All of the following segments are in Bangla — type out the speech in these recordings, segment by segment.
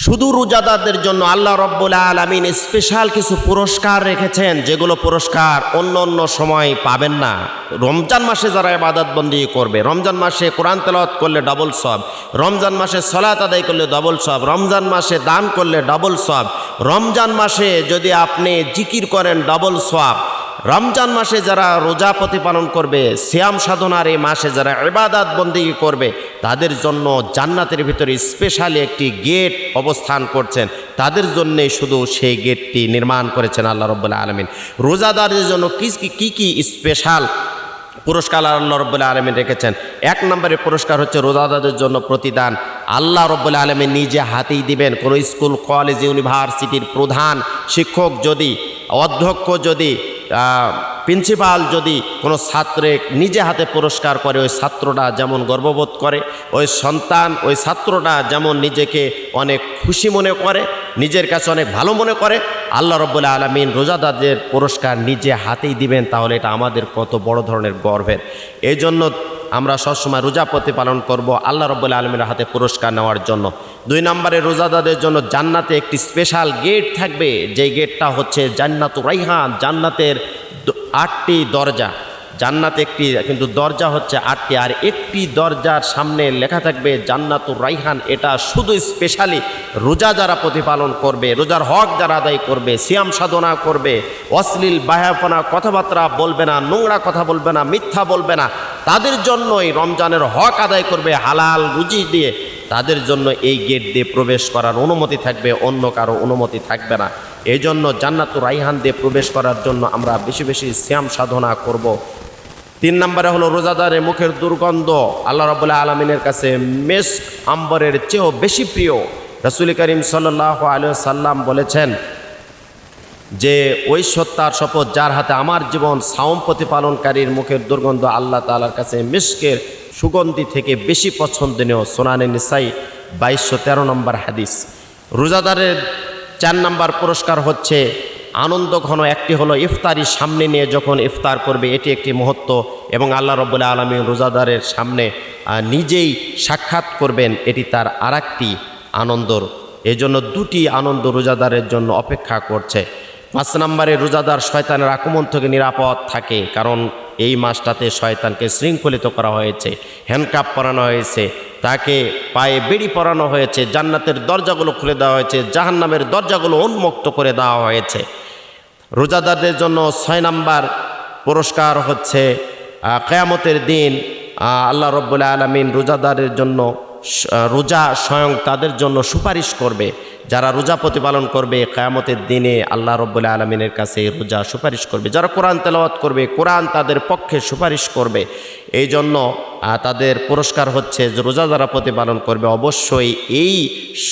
শুধু রোজাদারদের জন্য আল্লাহ রাব্বুল আলামিন স্পেশাল কিছু পুরস্কার রেখেছেন, যেগুলো পুরস্কার অন্য অন্য সময় পাবেন না। রমজান মাসে যারা ইবাদতবন্দি করবে, রমজান মাসে কোরআন তেলাওয়াত করলে ডবল সওয়াব, রমজান মাসে সালাত আদায় করলে ডবল সওয়াব, রমজান মাসে দান করলে ডবল সওয়াব, রমজান মাসে যদি আপনি জিকির করেন ডবল সওয়াব, রমজান মাসে যারা রোজা প্রতিপালন করবে, সিয়াম সাধনার এই মাসে যারা ইবাদত বন্দেগী করবে, তাদের জন্য জান্নাতের ভিতরে স্পেশালি একটি গেট অবস্থান করছেন। তাদের জন্যে শুধু সেই গেটটি নির্মাণ করেছেন আল্লাহ রাব্বুল আলামিন। রোজাদারদের জন্য কি স্পেশাল পুরস্কার আল্লাহ রাব্বুল আলামিন রেখেছেন। এক নম্বরে পুরস্কার হচ্ছে রোজাদারদের জন্য প্রতিদান আল্লাহ রাব্বুল আলামিন নিজে হাতেই দিবেন। কোনো স্কুল, কলেজ, ইউনিভার্সিটির প্রধান শিক্ষক যদি, অধ্যক্ষ যদি, প্রিন্সিপাল যদি কোনো ছাত্রে নিজে হাতে পুরস্কার করে, ওই ছাত্রটা যেমন গর্ববোধ করে, ওই সন্তান, ওই ছাত্রটা যেমন নিজেকে অনেক খুশি মনে করে, নিজের কাছে অনেক ভালো মনে করে, আল্লাহ রাব্বুল আলামিন রোজাদারদের পুরস্কার নিজে হাতেই দিবেন। তাহলে এটা আমাদের কত বড় ধরনের গর্বের। এই জন্য আমরা সবসময় রোজা প্রতিপালন করব আল্লাহ রাব্বুল আলামিনের হাতে পুরস্কার নেওয়ার জন্য। দুই নম্বরে রোজাদারদের জন্য জান্নাতে একটি স্পেশাল গেট থাকবে, যেই গেটটা হচ্ছে জান্নাতুর রাইহান। জান্নাতের 8টি দরজা, জান্নাতে একটি কিন্তু দরজা হচ্ছে 8টি, আর একটি দরজার সামনে লেখা থাকবে জান্নাতুর রাইহান। এটা শুধু স্পেশালি রোজা যারা প্রতিপালন করবে, রোজার হক যারা আদায় করবে, সিয়াম সাধনা করবে, অশ্লীল বায়াপনা কথাবার্তা বলবে না, নোংরা কথা বলবে না, মিথ্যা বলবে না, তাদের জন্যই রমজানের হক আদায় করবে হালাল রুজি দিয়ে, তাদের জন্য এই গেট দিয়ে প্রবেশ করার অনুমতি থাকবে, অন্য কারো অনুমতি থাকবে না। এই জন্য জান্নাতুর রাইহান দিয়ে প্রবেশ করার জন্য আমরা বেশি বেশি সিয়াম সাধনা করব। 3 নম্বরে হলো রোজাদারের মুখের দুর্গন্ধ আল্লাহ রাব্বুল আলামিনের কাছে মেস্ক আম্বরের চেয়েও বেশি প্রিয়। রাসূল করিম সাল্লাল্লাহু আলাইহি ওয়াসাল্লাম বলেছেন যে ওই সত্তার শপথ যার হাতে আমার জীবন, সাওম প্রতিপালনকারীর মুখের দুর্গন্ধ আল্লাহ তাআলার কাছে মিস্কের সুগন্ধি থেকে বেশি পছন্দনীয়। সুনানে নিসাই 2213 নম্বর হাদিস। রোজাদারের 4 নম্বর পুরস্কার হচ্ছে আনন্দ ঘন। একটি হলো ইফতারি সামনে নিয়ে যখন ইফতার করবে, এটি একটি মুহূর্ত, এবং আল্লাহ রাব্বুল আলামিন রোজাদারের সামনে নিজেই সাক্ষাৎ করবেন, এটি তার আরেকটি আনন্দর। এই জন্য 2টি আনন্দ রোজাদারের জন্য অপেক্ষা করছে। 5 নম্বরে রোজাদার শয়তানের আক্রমণ থেকে নিরাপদ থাকে, কারণ এই মাসটাতে শয়তানকে শৃঙ্খলিত করা হয়েছে, হ্যান্ডকাপ পরানো হয়েছে, তাকে পায়ে বেড়ি পরানো হয়েছে, জান্নাতের দরজাগুলো খুলে দেওয়া হয়েছে, জাহান্নামের দরজাগুলো উন্মুক্ত করে দেওয়া হয়েছে। রোজাদারদের জন্য 6 নম্বর পুরস্কার হচ্ছে কিয়ামতের দিন আল্লাহ রাব্বুল আলামিন রোজাদারের জন্য রোজা স্বয়ং তাদের জন্য সুপারিশ করবে। যারা রোজা প্রতিপালন করবে কিয়ামতের দিনে আল্লাহ রাব্বুল আলামিনের কাছে রোজা সুপারিশ করবে। যারা কোরআন তেলাওয়াত করবে, কোরআন তাদের পক্ষে সুপারিশ করবে। এই জন্য তাদের পুরস্কার হচ্ছে যে রোজা যারা প্রতিপালন করবে অবশ্যই এই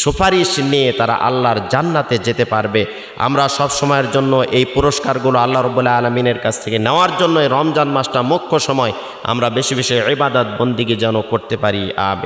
সুপারিশ নিয়ে তারা আল্লাহর জান্নাতে যেতে পারবে। আমরা সব সময়ের জন্য এই পুরস্কারগুলো আল্লাহ রাব্বুল আলামিনের কাছ থেকে নেওয়ার জন্য রমজান মাসটা মুখ্য সময়, আমরা বেশি বেশি ইবাদত বন্দেগী যেন করতে পারি। আমিন।